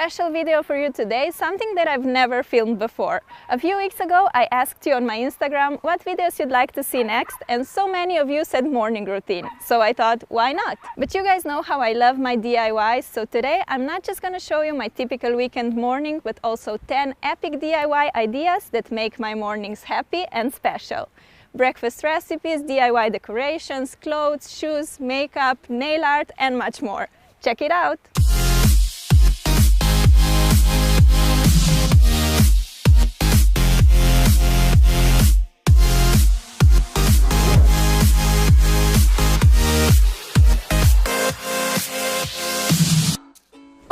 special video for you today, something that I've never filmed before. A few weeks ago I asked you on my Instagram what videos you'd like to see next, and so many of you said morning routine, so I thought, why not? But you guys know how I love my DIYs, so today I'm not just gonna show you my typical weekend morning, but also 10 epic DIY ideas that make my mornings happy and special. Breakfast recipes, DIY decorations, clothes, shoes, makeup, nail art, and much more. Check it out!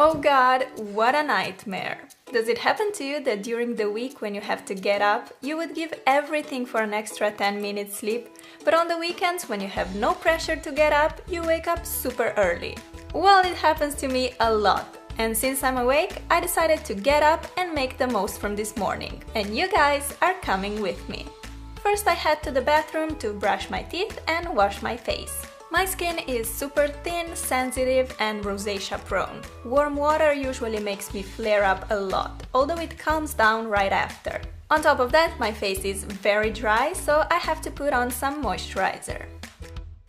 Oh god, what a nightmare! Does it happen to you that during the week when you have to get up, you would give everything for an extra 10 minutes sleep, but on the weekends when you have no pressure to get up, you wake up super early? Well, it happens to me a lot, and since I'm awake, I decided to get up and make the most from this morning, and you guys are coming with me. First I head to the bathroom to brush my teeth and wash my face. My skin is super thin, sensitive and rosacea prone. Warm water usually makes me flare up a lot, although it calms down right after. On top of that, my face is very dry, so I have to put on some moisturizer.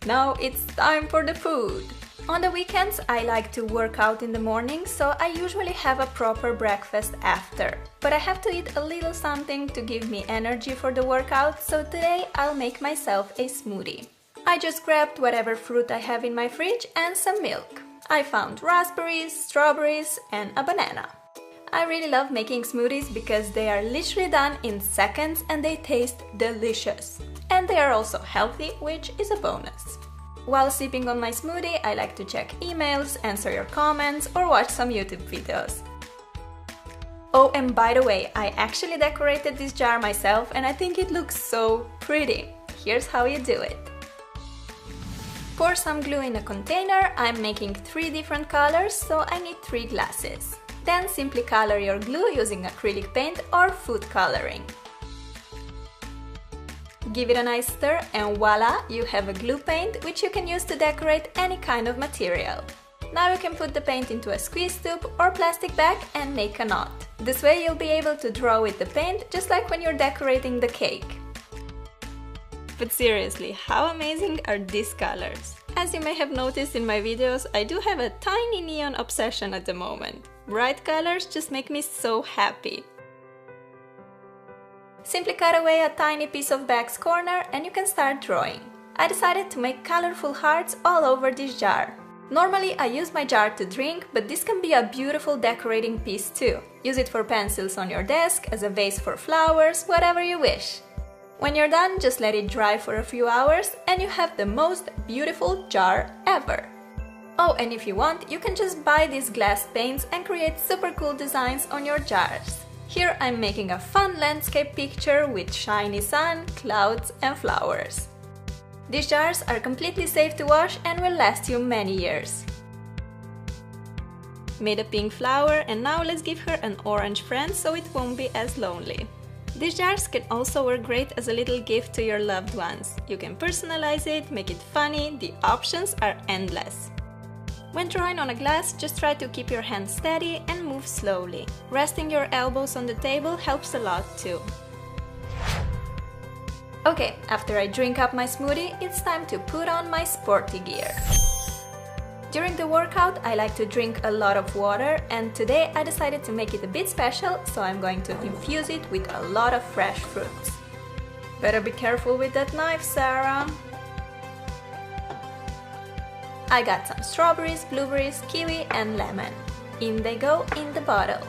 Now it's time for the food! On the weekends I like to work out in the morning, so I usually have a proper breakfast after. But I have to eat a little something to give me energy for the workout, so today I'll make myself a smoothie. I just grabbed whatever fruit I have in my fridge and some milk. I found raspberries, strawberries and a banana. I really love making smoothies because they are literally done in seconds and they taste delicious. And they are also healthy, which is a bonus. While sipping on my smoothie, I like to check emails, answer your comments or watch some YouTube videos. Oh, and by the way, I actually decorated this jar myself and I think it looks so pretty. Here's how you do it. Pour some glue in a container. I'm making 3 different colors, so I need 3 glasses. Then simply color your glue using acrylic paint or food coloring. Give it a nice stir and voila, you have a glue paint which you can use to decorate any kind of material. Now you can put the paint into a squeeze tube or plastic bag and make a knot. This way you'll be able to draw with the paint just like when you're decorating the cake. But seriously, how amazing are these colors? As you may have noticed in my videos, I do have a tiny neon obsession at the moment. Bright colors just make me so happy. Simply cut away a tiny piece of bag's corner and you can start drawing. I decided to make colorful hearts all over this jar. Normally I use my jar to drink, but this can be a beautiful decorating piece too. Use it for pencils on your desk, as a vase for flowers, whatever you wish. When you're done, just let it dry for a few hours and you have the most beautiful jar ever! Oh, and if you want, you can just buy these glass paints and create super cool designs on your jars. Here I'm making a fun landscape picture with shiny sun, clouds and flowers. These jars are completely safe to wash and will last you many years. Made a pink flower and now let's give her an orange friend so it won't be as lonely. These jars can also work great as a little gift to your loved ones. You can personalize it, make it funny, the options are endless. When drawing on a glass, just try to keep your hands steady and move slowly. Resting your elbows on the table helps a lot too. Okay, after I drink up my smoothie, it's time to put on my sporty gear. During the workout, I like to drink a lot of water, and today I decided to make it a bit special, so I'm going to infuse it with a lot of fresh fruits. Better be careful with that knife, Sarah! I got some strawberries, blueberries, kiwi and lemon. In they go in the bottle.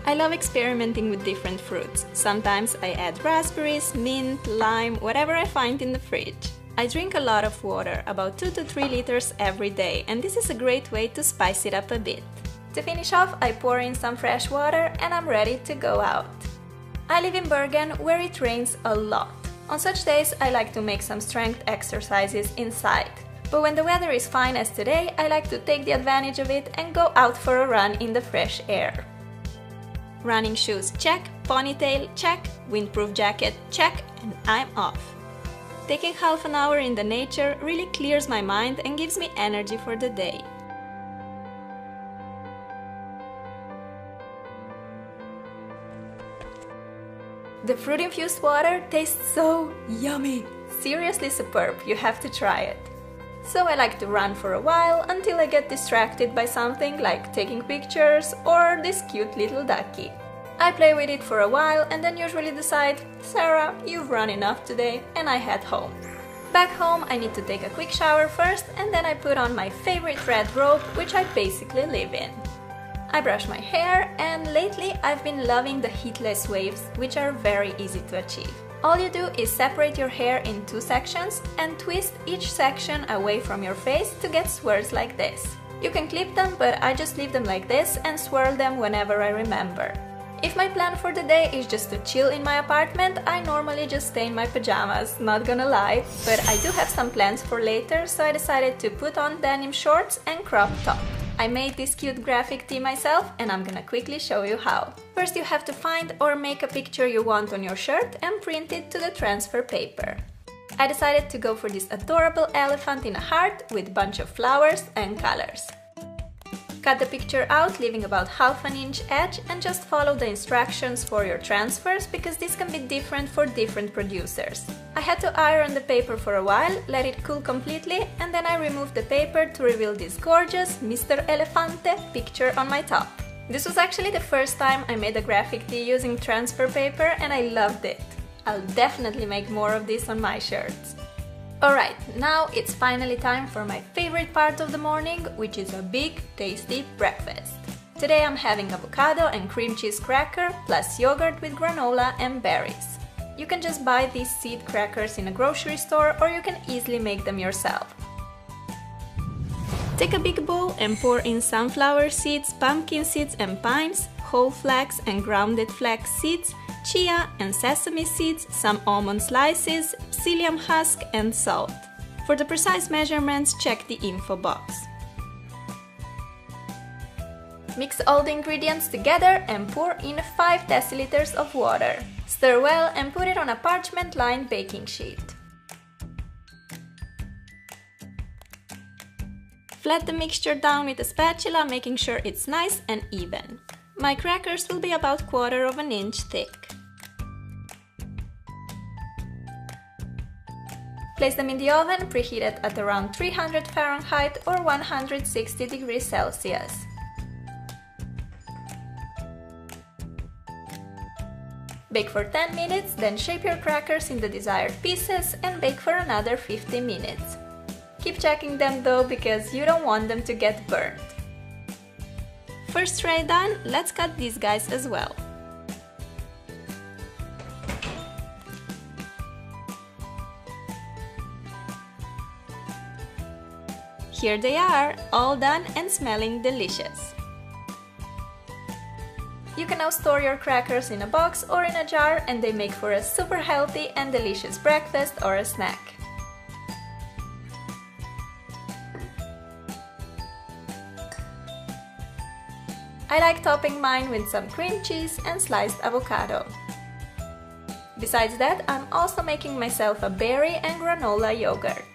I love experimenting with different fruits. Sometimes I add raspberries, mint, lime, whatever I find in the fridge. I drink a lot of water, about 2 to 3 liters every day, and this is a great way to spice it up a bit. To finish off, I pour in some fresh water and I'm ready to go out. I live in Bergen, where it rains a lot. On such days, I like to make some strength exercises inside. But when the weather is fine as today, I like to take the advantage of it and go out for a run in the fresh air. Running shoes, check. Ponytail, check. Windproof jacket, check. And I'm off. Taking half an hour in the nature really clears my mind and gives me energy for the day. The fruit-infused water tastes so yummy! Seriously superb, you have to try it. So I like to run for a while until I get distracted by something like taking pictures or this cute little ducky. I play with it for a while and then usually decide, Sarah, you've run enough today, and I head home. Back home I need to take a quick shower first and then I put on my favorite red robe, which I basically live in. I brush my hair and lately I've been loving the heatless waves, which are very easy to achieve. All you do is separate your hair in 2 sections and twist each section away from your face to get swirls like this. You can clip them, but I just leave them like this and swirl them whenever I remember. If my plan for the day is just to chill in my apartment, I normally just stay in my pajamas, not gonna lie, but I do have some plans for later, so I decided to put on denim shorts and crop top. I made this cute graphic tee myself and I'm gonna quickly show you how. First you have to find or make a picture you want on your shirt and print it to the transfer paper. I decided to go for this adorable elephant in a heart with a bunch of flowers and colors. Cut the picture out, leaving about ½ inch edge, and just follow the instructions for your transfers because this can be different for different producers. I had to iron the paper for a while, let it cool completely, and then I removed the paper to reveal this gorgeous Mr. Elefante picture on my top. This was actually the first time I made a graphic tee using transfer paper and I loved it. I'll definitely make more of this on my shirts. Alright, now it's finally time for my favorite part of the morning, which is a big, tasty breakfast. Today I'm having avocado and cream cheese cracker plus yogurt with granola and berries. You can just buy these seed crackers in a grocery store or you can easily make them yourself. Take a big bowl and pour in sunflower seeds, pumpkin seeds and pines, whole flax and grounded flax seeds, chia and sesame seeds, some almond slices, psyllium husk and salt. For the precise measurements, check the info box. Mix all the ingredients together and pour in 5 deciliters of water. Stir well and put it on a parchment-lined baking sheet. Flat the mixture down with a spatula, making sure it's nice and even. My crackers will be about 1/4 inch thick. Place them in the oven, preheated at around 300 Fahrenheit or 160 degrees Celsius. Bake for 10 minutes, then shape your crackers in the desired pieces and bake for another 50 minutes. Keep checking them though, because you don't want them to get burnt. First tray done, let's cut these guys as well. Here they are, all done and smelling delicious. You can now store your crackers in a box or in a jar and they make for a super healthy and delicious breakfast or a snack. I like topping mine with some cream cheese and sliced avocado. Besides that, I'm also making myself a berry and granola yogurt.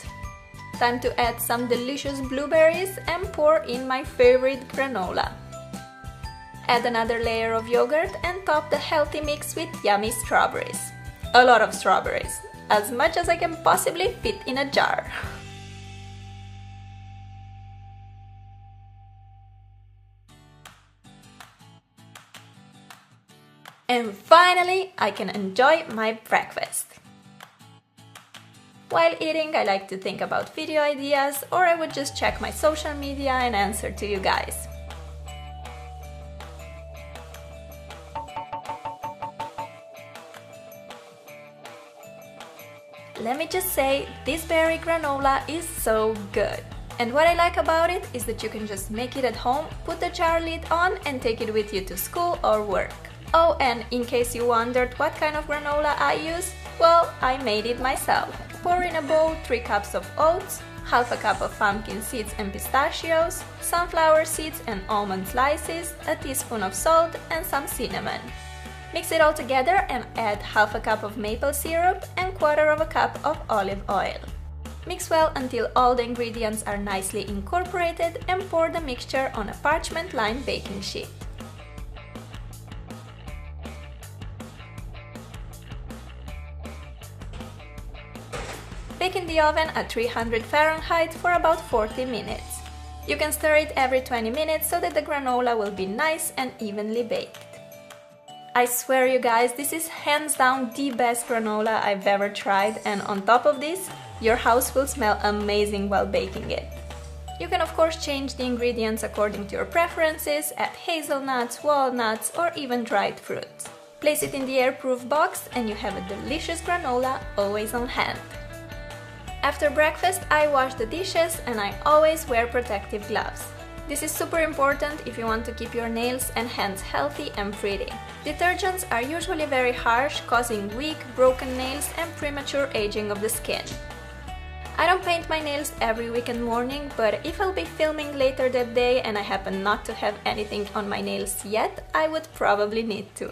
Time to add some delicious blueberries and pour in my favorite granola. Add another layer of yogurt and top the healthy mix with yummy strawberries. A lot of strawberries, as much as I can possibly fit in a jar. And finally, I can enjoy my breakfast. While eating, I like to think about video ideas, or I would just check my social media and answer to you guys. Let me just say, this berry granola is so good. And what I like about it is that you can just make it at home, put the jar lid on and take it with you to school or work. Oh, and in case you wondered what kind of granola I use, well, I made it myself. Pour in a bowl 3 cups of oats, ½ cup of pumpkin seeds and pistachios, sunflower seeds and almond slices, a teaspoon of salt and some cinnamon. Mix it all together and add ½ cup of maple syrup and 1/4 cup of olive oil. Mix well until all the ingredients are nicely incorporated and pour the mixture on a parchment-lined baking sheet. the oven at 300 Fahrenheit for about 40 minutes. You can stir it every 20 minutes so that the granola will be nice and evenly baked. I swear you guys, this is hands down the best granola I've ever tried, and on top of this, your house will smell amazing while baking it. You can of course change the ingredients according to your preferences, add hazelnuts, walnuts, or even dried fruits. Place it in the airproof box and you have a delicious granola always on hand. After breakfast, I wash the dishes and I always wear protective gloves. This is super important if you want to keep your nails and hands healthy and pretty. Detergents are usually very harsh, causing weak, broken nails and premature aging of the skin. I don't paint my nails every weekend morning, but if I'll be filming later that day and I happen not to have anything on my nails yet, I would probably need to.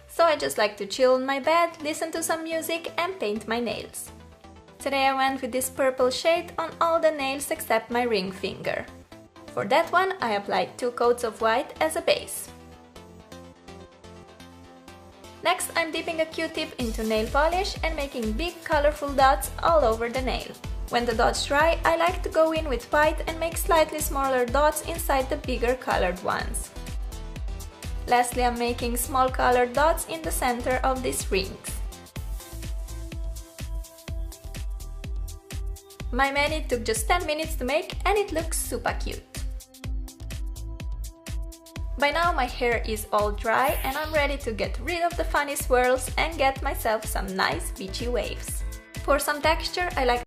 So I just like to chill on my bed, listen to some music and paint my nails. Today I went with this purple shade on all the nails except my ring finger. For that one, I applied 2 coats of white as a base. Next, I'm dipping a Q-tip into nail polish and making big colorful dots all over the nail. When the dots dry, I like to go in with white and make slightly smaller dots inside the bigger colored ones. Lastly, I'm making small colored dots in the center of these rings. My mani took just 10 minutes to make and it looks super cute. By now my hair is all dry and I'm ready to get rid of the funny swirls and get myself some nice beachy waves. For some texture, I like